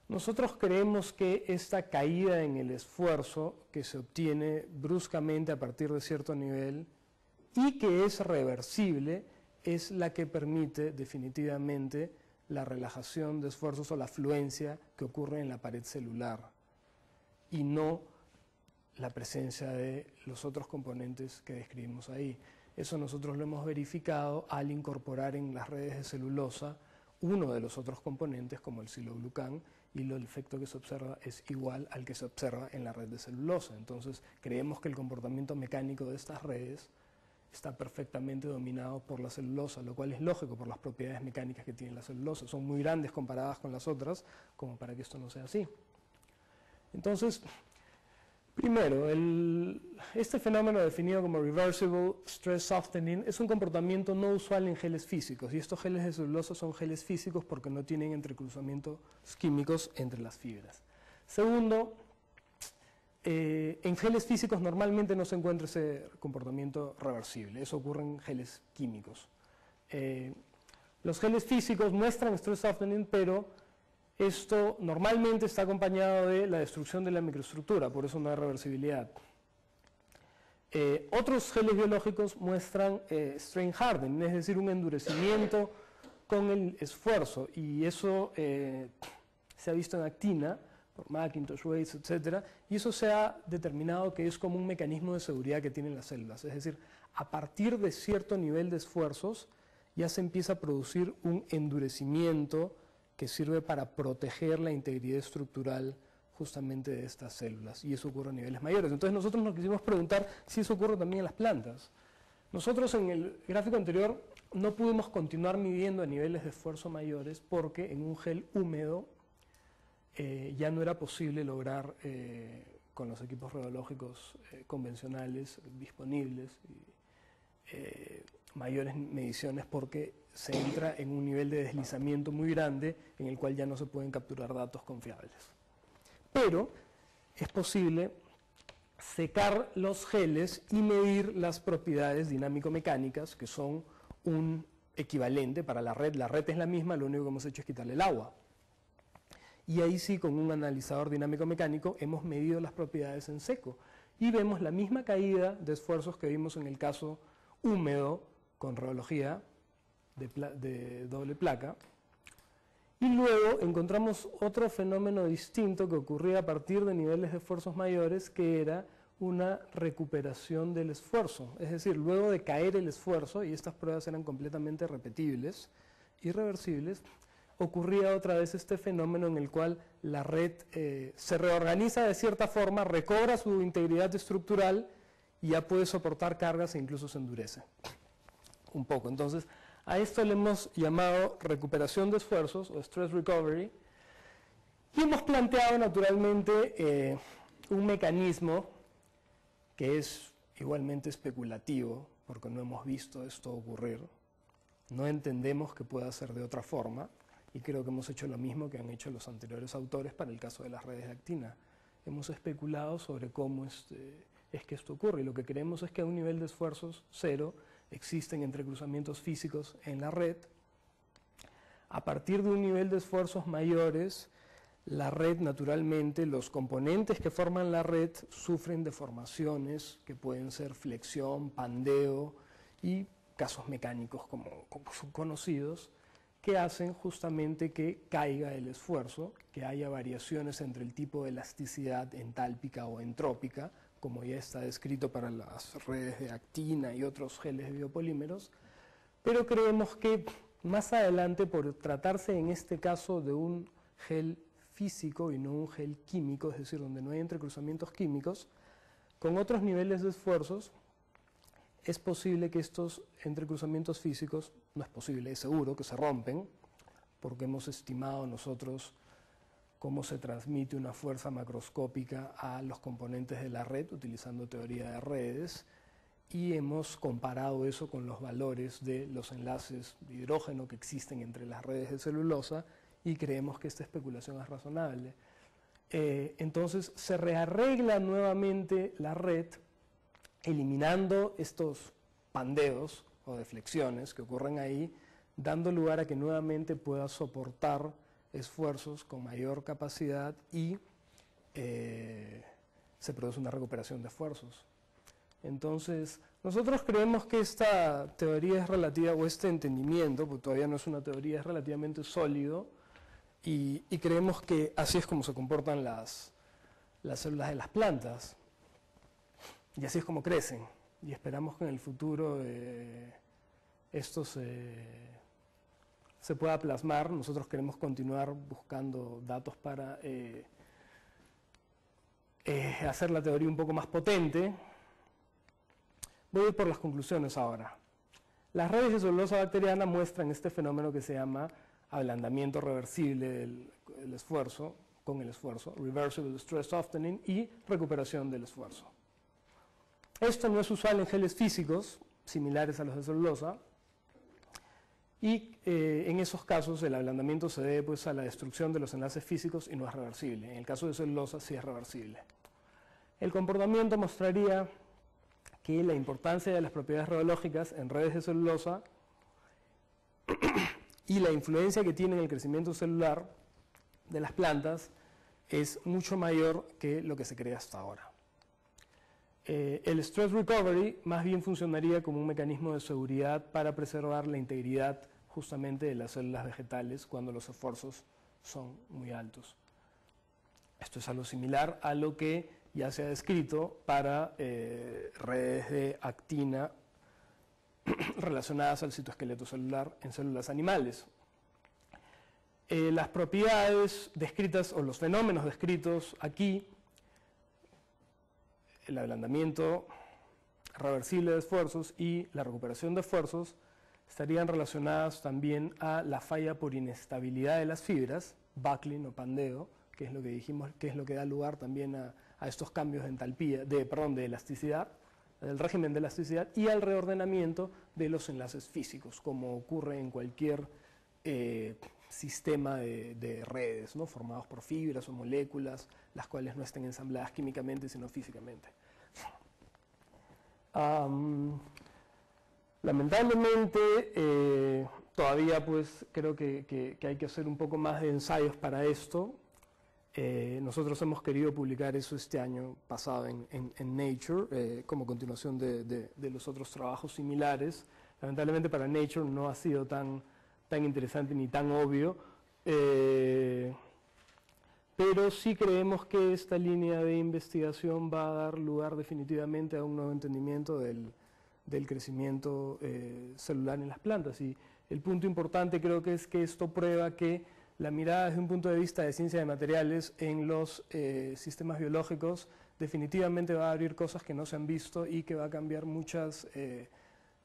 Nosotros creemos que esta caída en el esfuerzo que se obtiene bruscamente a partir de cierto nivel y que es reversible es la que permite definitivamente la relajación de esfuerzos o la fluencia que ocurre en la pared celular y no la presencia de los otros componentes que describimos ahí. Eso nosotros lo hemos verificado al incorporar en las redes de celulosa uno de los otros componentes como el xiloglucán y el efecto que se observa es igual al que se observa en la red de celulosa. Entonces creemos que el comportamiento mecánico de estas redes está perfectamente dominado por la celulosa, lo cual es lógico por las propiedades mecánicas que tiene la celulosa. Son muy grandes comparadas con las otras, como para que esto no sea así. Entonces, primero, este fenómeno definido como reversible stress softening es un comportamiento no usual en geles físicos, y estos geles de celulosa son geles físicos porque no tienen entrecruzamientos químicos entre las fibras. Segundo, en geles físicos normalmente no se encuentra ese comportamiento reversible, eso ocurre en geles químicos. Los geles físicos muestran stress softening, pero esto normalmente está acompañado de la destrucción de la microestructura, por eso no hay reversibilidad. Otros geles biológicos muestran strain hardening, es decir, un endurecimiento con el esfuerzo, y eso se ha visto en actina, por McIntosh, Waits, etc., y eso se ha determinado que es como un mecanismo de seguridad que tienen las células, es decir, a partir de cierto nivel de esfuerzos ya se empieza a producir un endurecimiento que sirve para proteger la integridad estructural justamente de estas células, y eso ocurre a niveles mayores. Entonces nosotros nos quisimos preguntar si eso ocurre también en las plantas. Nosotros en el gráfico anterior no pudimos continuar midiendo a niveles de esfuerzo mayores porque en un gel húmedo ya no era posible lograr con los equipos radiológicos convencionales disponibles mayores mediciones, porque se entra en un nivel de deslizamiento muy grande en el cual ya no se pueden capturar datos confiables. Pero es posible secar los geles y medir las propiedades dinámico-mecánicas, que son un equivalente para la red. La red es la misma, lo único que hemos hecho es quitarle el agua. Y ahí sí, con un analizador dinámico-mecánico, hemos medido las propiedades en seco. Y vemos la misma caída de esfuerzos que vimos en el caso húmedo con radiología de doble placa. Y luego encontramos otro fenómeno distinto que ocurría a partir de niveles de esfuerzos mayores, que era una recuperación del esfuerzo. Es decir, luego de caer el esfuerzo, y estas pruebas eran completamente repetibles, irreversibles, ocurría otra vez este fenómeno en el cual la red se reorganiza de cierta forma, recobra su integridad estructural y ya puede soportar cargas e incluso se endurece un poco. Entonces, a esto le hemos llamado recuperación de esfuerzos o stress recovery, y hemos planteado naturalmente un mecanismo que es igualmente especulativo, porque no hemos visto esto ocurrir, no entendemos que pueda ser de otra forma, y creo que hemos hecho lo mismo que han hecho los anteriores autores para el caso de las redes de actina. Hemos especulado sobre cómo es que esto ocurre, y lo que creemos es que a un nivel de esfuerzos cero existen entrecruzamientos físicos en la red. A partir de un nivel de esfuerzos mayores, la red, naturalmente, los componentes que forman la red sufren deformaciones que pueden ser flexión, pandeo y casos mecánicos como son conocidos, que hacen justamente que caiga el esfuerzo, que haya variaciones entre el tipo de elasticidad entálpica o entrópica, como ya está descrito para las redes de actina y otros geles de biopolímeros, pero creemos que más adelante, por tratarse en este caso de un gel físico y no un gel químico, es decir, donde no hay entrecruzamientos químicos, con otros niveles de esfuerzos, es posible que estos entrecruzamientos físicos, no es posible, es seguro que se rompen, porque hemos estimado nosotros cómo se transmite una fuerza macroscópica a los componentes de la red utilizando teoría de redes, y hemos comparado eso con los valores de los enlaces de hidrógeno que existen entre las redes de celulosa, y creemos que esta especulación es razonable. Entonces se rearregla nuevamente la red, eliminando estos pandeos o deflexiones que ocurren ahí, dando lugar a que nuevamente pueda soportar esfuerzos con mayor capacidad, y se produce una recuperación de esfuerzos. Entonces, nosotros creemos que esta teoría es relativa, o este entendimiento, porque todavía no es una teoría, es relativamente sólido, y creemos que así es como se comportan las células de las plantas, y así es como crecen, y esperamos que en el futuro esto se pueda plasmar. Nosotros queremos continuar buscando datos para hacer la teoría un poco más potente. Voy a ir por las conclusiones ahora. Las redes de celulosa bacteriana muestran este fenómeno que se llama ablandamiento reversible del esfuerzo, con el esfuerzo, reversible stress softening, y recuperación del esfuerzo. Esto no es usual en geles físicos similares a los de celulosa, y en esos casos el ablandamiento se debe pues a la destrucción de los enlaces físicos y no es reversible. En el caso de celulosa sí es reversible. El comportamiento mostraría que la importancia de las propiedades radiológicas en redes de celulosa y la influencia que tiene en el crecimiento celular de las plantas es mucho mayor que lo que se cree hasta ahora. El stress recovery más bien funcionaría como un mecanismo de seguridad para preservar la integridad justamente de las células vegetales cuando los esfuerzos son muy altos. Esto es algo similar a lo que ya se ha descrito para redes de actina relacionadas al citoesqueleto celular en células animales. Las propiedades descritas o los fenómenos descritos aquí, el ablandamiento reversible de esfuerzos y la recuperación de esfuerzos, estarían relacionadas también a la falla por inestabilidad de las fibras, buckling o pandeo, que es lo que dijimos, que es lo que da lugar también a estos cambios de entalpía, de elasticidad, del régimen de elasticidad, y al reordenamiento de los enlaces físicos, como ocurre en cualquier sistema de redes, ¿no?, formados por fibras o moléculas, las cuales no estén ensambladas químicamente, sino físicamente. Lamentablemente, todavía pues creo que hay que hacer un poco más de ensayos para esto. Nosotros hemos querido publicar eso este año pasado en Nature, como continuación de los otros trabajos similares. Lamentablemente para Nature no ha sido tan interesante ni tan obvio, pero sí creemos que esta línea de investigación va a dar lugar definitivamente a un nuevo entendimiento del crecimiento celular en las plantas. Y el punto importante creo que es que esto prueba que la mirada desde un punto de vista de ciencia de materiales en los sistemas biológicos definitivamente va a abrir cosas que no se han visto y que va a cambiar muchas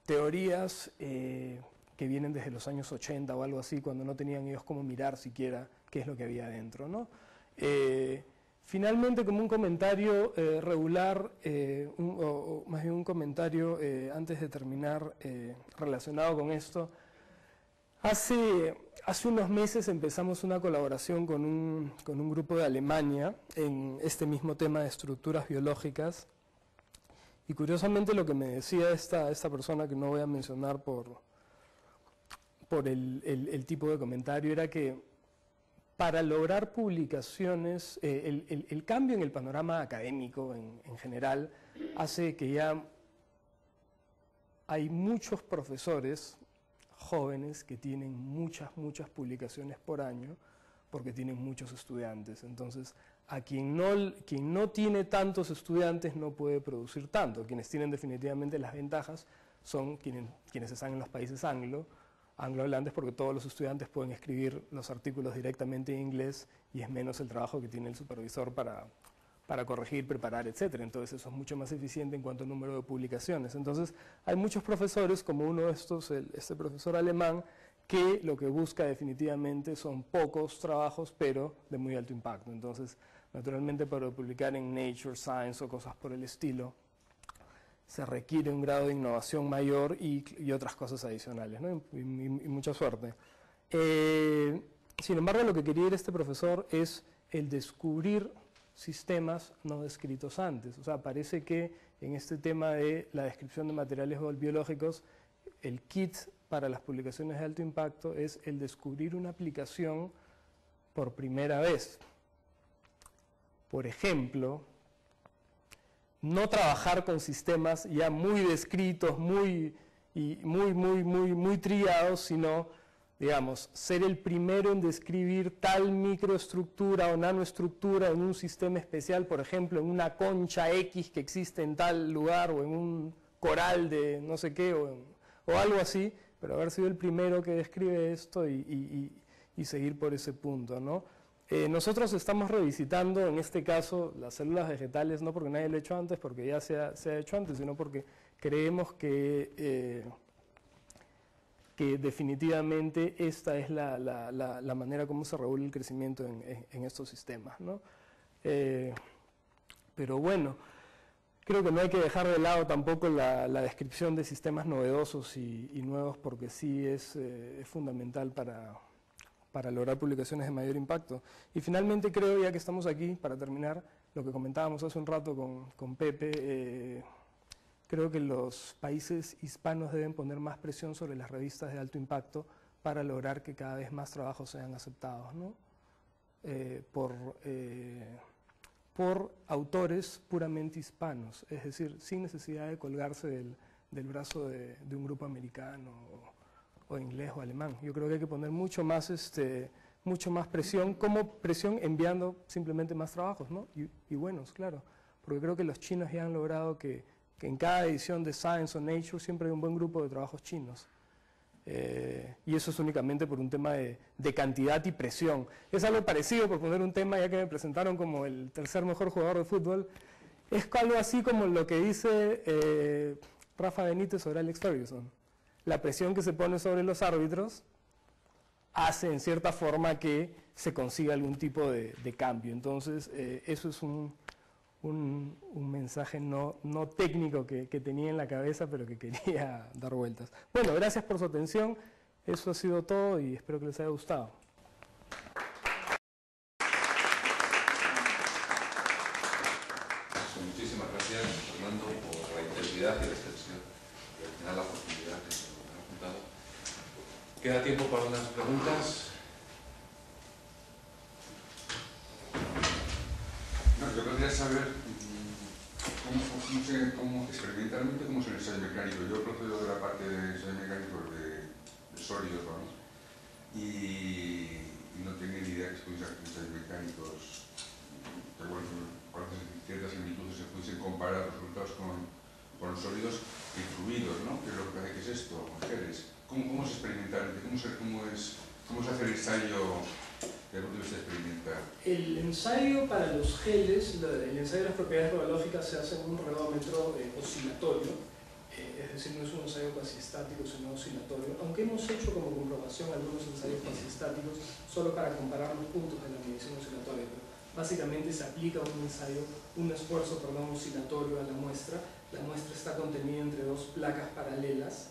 teorías que vienen desde los años 80 o algo así, cuando no tenían ellos cómo mirar siquiera qué es lo que había adentro, ¿no? Finalmente, como un comentario regular, o más bien un comentario antes de terminar relacionado con esto, hace unos meses empezamos una colaboración con un grupo de Alemania en este mismo tema de estructuras biológicas, y curiosamente lo que me decía esta persona, que no voy a mencionar por el tipo de comentario, era que para lograr publicaciones, el cambio en el panorama académico en general hace que ya hay muchos profesores jóvenes que tienen muchas publicaciones por año porque tienen muchos estudiantes. Entonces, a quien no tiene tantos estudiantes no puede producir tanto. Quienes tienen definitivamente las ventajas son quienes están en los países anglohablantes, porque todos los estudiantes pueden escribir los artículos directamente en inglés y es menos el trabajo que tiene el supervisor para corregir, preparar, etc. Entonces eso es mucho más eficiente en cuanto al número de publicaciones. Entonces hay muchos profesores, como uno de estos, este profesor alemán, que lo que busca definitivamente son pocos trabajos, pero de muy alto impacto. Entonces, naturalmente, para publicar en Nature, Science o cosas por el estilo, se requiere un grado de innovación mayor y otras cosas adicionales, ¿no? y mucha suerte. Sin embargo, lo que quería ir este profesor es el descubrir sistemas no descritos antes. O sea, parece que en este tema de la descripción de materiales biológicos, el kit para las publicaciones de alto impacto es el descubrir una aplicación por primera vez. Por ejemplo, no trabajar con sistemas ya muy descritos, muy trillados, sino, digamos, ser el primero en describir tal microestructura o nanoestructura en un sistema especial, por ejemplo, en una concha X que existe en tal lugar, o en un coral de no sé qué, o algo así, pero haber sido el primero que describe esto y seguir por ese punto, ¿no? Nosotros estamos revisitando, en este caso, las células vegetales, no porque nadie lo ha hecho antes, porque ya se ha hecho antes, sino porque creemos que definitivamente esta es la manera como se regula el crecimiento en estos sistemas, ¿no? Pero bueno, creo que no hay que dejar de lado tampoco la descripción de sistemas novedosos y nuevos, porque sí es fundamental para lograr publicaciones de mayor impacto. Y finalmente creo, ya que estamos aquí, para terminar, lo que comentábamos hace un rato con Pepe, creo que los países hispanos deben poner más presión sobre las revistas de alto impacto para lograr que cada vez más trabajos sean aceptados, ¿no? Por por autores puramente hispanos, es decir, sin necesidad de colgarse del brazo de un grupo americano o inglés o alemán. Yo creo que hay que poner mucho más presión, como presión enviando simplemente más trabajos, ¿no? Y buenos, claro, porque creo que los chinos ya han logrado que en cada edición de Science o Nature siempre hay un buen grupo de trabajos chinos. Y eso es únicamente por un tema de cantidad y presión. Es algo parecido, por poner un tema, ya que me presentaron como el tercer mejor jugador de fútbol, es algo así como lo que dice Rafa Benítez sobre Alex Ferguson. La presión que se pone sobre los árbitros hace en cierta forma que se consiga algún tipo de cambio. Entonces, eso es un mensaje no técnico que tenía en la cabeza, pero que quería dar vueltas. Bueno, gracias por su atención. Eso ha sido todo y espero que les haya gustado. Muchísimas gracias, Fernando, por la integridad y la extensión. Y al final la oportunidad que nos ha dado. Queda tiempo para unas preguntas. No, yo quería saber cómo experimentalmente cómo es el ensayo mecánico. Yo procedo de la parte de ensayo mecánico de sólidos, vamos, y no tenía ni idea que se pudiesen hacer ensayos mecánicos, que bueno, parece que ciertas similitudes se pudiesen comparar los resultados con los sólidos y fluidos, ¿no? Que es lo que hace que es esto, geles. ¿Cómo es experimentalmente? ¿Cómo se hace el ensayo desde el punto de vista experimental? El ensayo para los geles, el ensayo de las propiedades biológicas se hace en un redómetro oscilatorio, es decir, no es un ensayo cuasi estático, sino oscilatorio, aunque hemos hecho como comprobación algunos ensayos cuasi estáticos solo para comparar los puntos de la medición oscilatoria, pero básicamente se aplica un esfuerzo oscilatorio a la muestra. La muestra está contenida entre dos placas paralelas,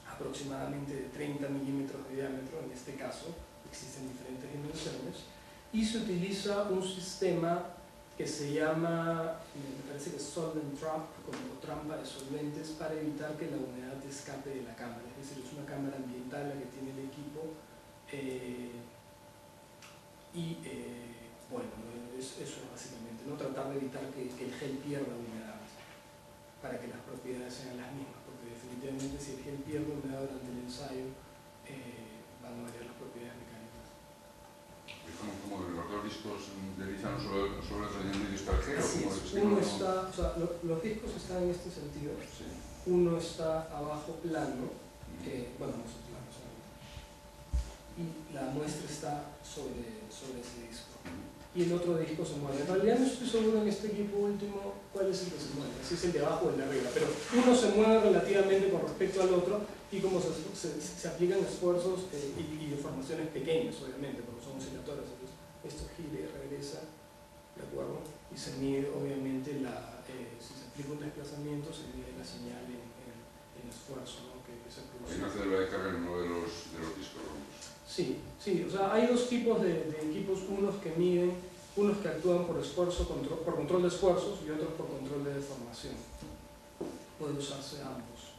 aproximadamente de 30 milímetros de diámetro, en este caso, existen diferentes dimensiones, y se utiliza un sistema que se llama, me parece que es solvent trap, como trampa de solventes, para evitar que la humedad escape de la cámara. Es decir, es una cámara ambiental la que tiene el equipo, bueno, eso es básicamente, ¿no? Tratar de evitar que el gel pierda humedad, para que las propiedades sean las mismas, porque definitivamente si el gel pierde humedad durante el ensayo, van a variar las propiedades mecánicas. ¿Es como los dos discos deslizan sobre el medio está el gel? Así es, uno está, o sea, los discos están en este sentido, sí. Uno está abajo plano, bueno, no es plano, y la muestra está sobre ese disco. Y el otro disco se mueve. En realidad no estoy seguro en este equipo último cuál es el que se mueve, si es el de abajo o el de arriba, pero uno se mueve relativamente con respecto al otro y como se aplican esfuerzos y deformaciones pequeñas, obviamente, porque son oscilatorios, entonces esto gira y regresa, ¿de acuerdo? Y se mide, obviamente, si se aplica un desplazamiento, se mide la señal en esfuerzo, ¿no? que se produce. Hay una célula de carga en uno de los discos, vamos. Sí, o sea, hay dos tipos de equipos, unos que miden, unos que actúan por control de esfuerzos y otros por control de deformación. Puede usarse ambos.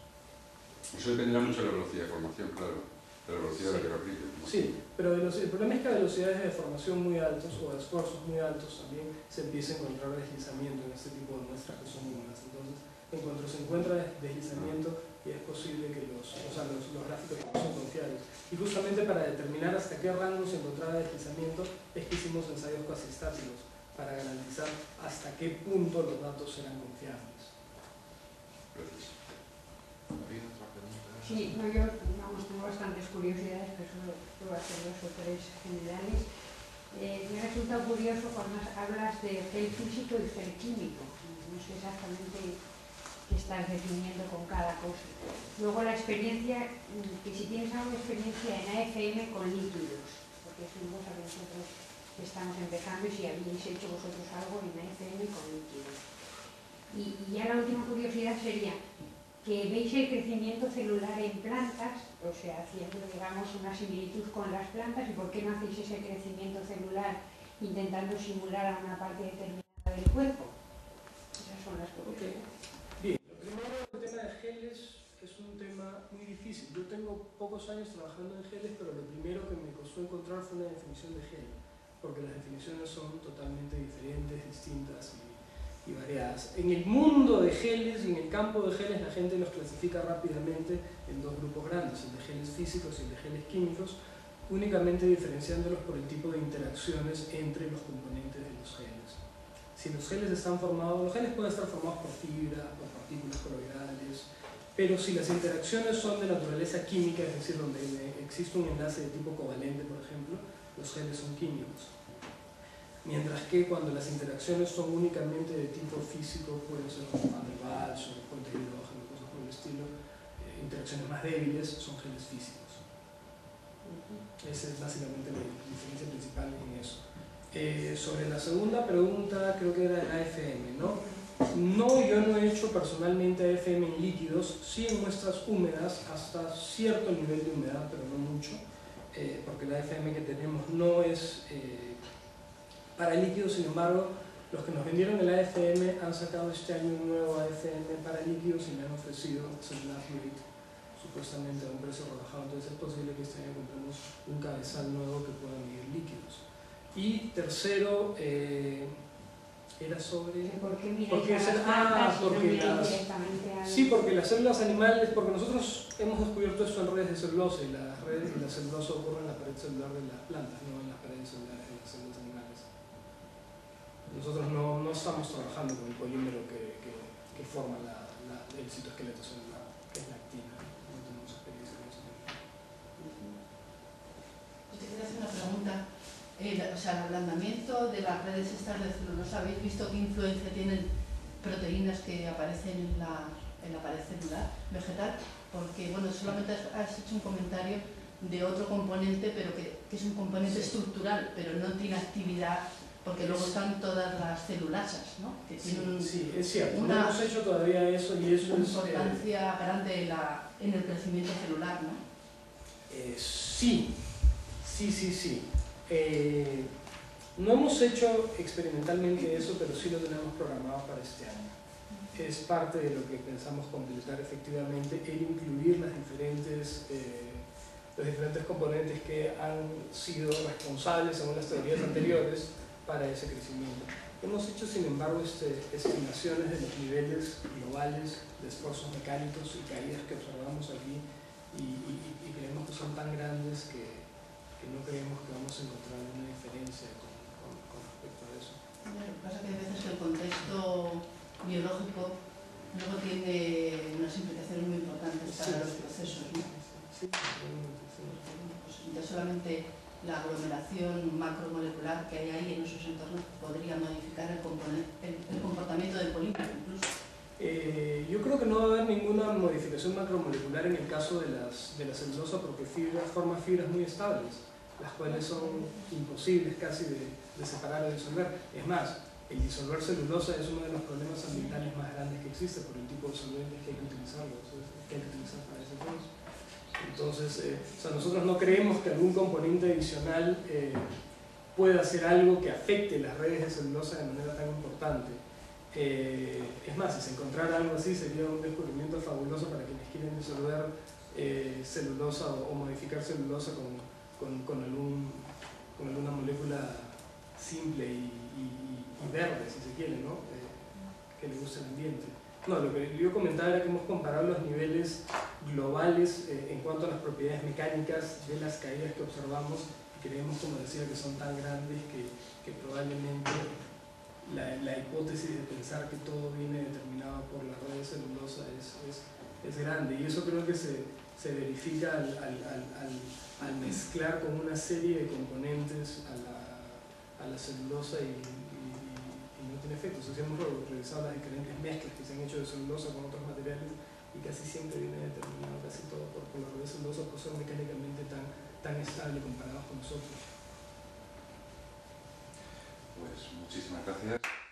Eso dependerá mucho de la velocidad de formación, claro, de la velocidad a la que lo aplique. Sí, pero el problema es que a velocidades de deformación muy altos o de esfuerzos muy altos también se empieza a encontrar deslizamiento en este tipo de muestras que son nulas. Entonces, en cuanto se encuentra deslizamiento, ya es posible que los gráficos no son confiables. Y justamente para determinar hasta qué rango se encontraba deslizamiento es que hicimos ensayos cuasi estáticos para garantizar hasta qué punto los datos eran confiables. Gracias. ¿Había otra pregunta? Sí, no, yo tengo bastantes curiosidades, pero solo puedo hacer dos o tres generales. Me resulta curioso cuando hablas de gel físico y gel químico. No sé exactamente qué estás definiendo con cada cosa. Luego la experiencia, que si tienes algo de experiencia en AFM con líquidos, porque es una cosa que nosotros estamos empezando y si habéis hecho vosotros algo en AFM con líquidos. Y ya la última curiosidad sería que veis el crecimiento celular en plantas, o sea, haciendo, digamos, una similitud con las plantas, y por qué no hacéis ese crecimiento celular intentando simular a una parte determinada del cuerpo. Esas son las curiosidades. Bien, lo primero, el tema de geles es un tema muy difícil. Yo tengo pocos años trabajando en geles, pero lo primero que me costó encontrar fue una definición de gel. porque las definiciones son totalmente diferentes, distintas y variadas. En el mundo de geles y en el campo de geles la gente los clasifica rápidamente en dos grupos grandes, el de geles físicos y el de geles químicos, únicamente diferenciándolos por el tipo de interacciones entre los componentes de los geles. Si los geles están formados, los geles pueden estar formados por fibras, por partículas coloidales, pero si las interacciones son de naturaleza química, es decir, donde existe un enlace de tipo covalente, por ejemplo, los geles son químicos. Mientras que cuando las interacciones son únicamente de tipo físico, pueden ser como Van der Waals o puente de hidrógeno, cosas por el estilo, interacciones más débiles son geles físicos. Esa es básicamente la diferencia principal en eso. Sobre la segunda pregunta, creo que era el AFM, ¿no? No, yo no he hecho personalmente AFM en líquidos, sí en muestras húmedas, hasta cierto nivel de humedad, pero no mucho, porque el AFM que tenemos no es para líquidos. Sin embargo, los que nos vendieron el AFM han sacado este año un nuevo AFM para líquidos y me han ofrecido celular fluid, supuestamente a un precio rebajado. Entonces es posible que este año compremos un cabezal nuevo que pueda medir líquidos. Y tercero, era sobre... ¿Por qué miráis porque a las plantas y no miráis directamente a... Sí, porque las células animales, porque nosotros hemos descubierto esto en redes de celulosa, y las redes y la celulosa ocurren en la pared celular de las plantas, no en las paredes celulares de las células animales. Nosotros no estamos trabajando con el polímero que forma el citoesqueleto celular, que es la actina. No tenemos experiencia con eso. Te quería hacer una pregunta. O sea, el ablandamiento de las redes estas de celulosa, ¿habéis visto qué influencia tienen proteínas que aparecen en la pared celular vegetal? Porque, bueno, solamente has hecho un comentario de otro componente, pero que es un componente estructural, pero no tiene actividad, porque luego están todas las celulasas, ¿no? Que tienen sí, es cierto. No una hemos hecho todavía eso y eso es... importancia grande en el crecimiento celular, ¿no? Sí. No hemos hecho experimentalmente eso, pero sí lo tenemos programado para este año. Es parte de lo que pensamos completar efectivamente, el incluir los diferentes componentes que han sido responsables, según las teorías anteriores, para ese crecimiento. Hemos hecho, sin embargo, estimaciones de los niveles globales de esfuerzos mecánicos y caídas que observamos aquí y creemos que son tan grandes que no creemos que vamos a encontrar una diferencia con respecto a eso. Lo que pasa es que a veces el contexto biológico luego tiene unas implicaciones muy importantes para los procesos, ¿no? Sí. Pues, ya solamente la aglomeración macromolecular que hay ahí en esos entornos podría modificar el comportamiento del polímero incluso. Yo creo que no va a haber ninguna modificación macromolecular en el caso de la celulosa, porque forma fibras muy estables, las cuales son imposibles casi de separar o disolver. Es más, el disolver celulosa es uno de los problemas ambientales más grandes que existe por el tipo de solventes que hay que utilizar para ese proceso. Entonces, nosotros no creemos que algún componente adicional pueda hacer algo que afecte las redes de celulosa de manera tan importante. Es más, si se encontrara algo así sería un descubrimiento fabuloso para quienes quieren disolver celulosa o modificar celulosa con alguna molécula simple y verde, si se quiere, ¿no? Que le guste el ambiente. No, lo que yo comentaba era que hemos comparado los niveles globales en cuanto a las propiedades mecánicas de las caídas que observamos y creemos, como decía, que son tan grandes que probablemente la hipótesis de pensar que todo viene determinado por la red de celulosa es grande, y eso creo que se verifica al mezclar con una serie de componentes a la celulosa y no tiene efecto. Entonces hemos revisado las diferentes mezclas que se han hecho de celulosa con otros materiales y casi siempre viene determinado casi todo por la red de celulosa, por ser mecánicamente tan estable comparado con nosotros. Pues muchísimas gracias.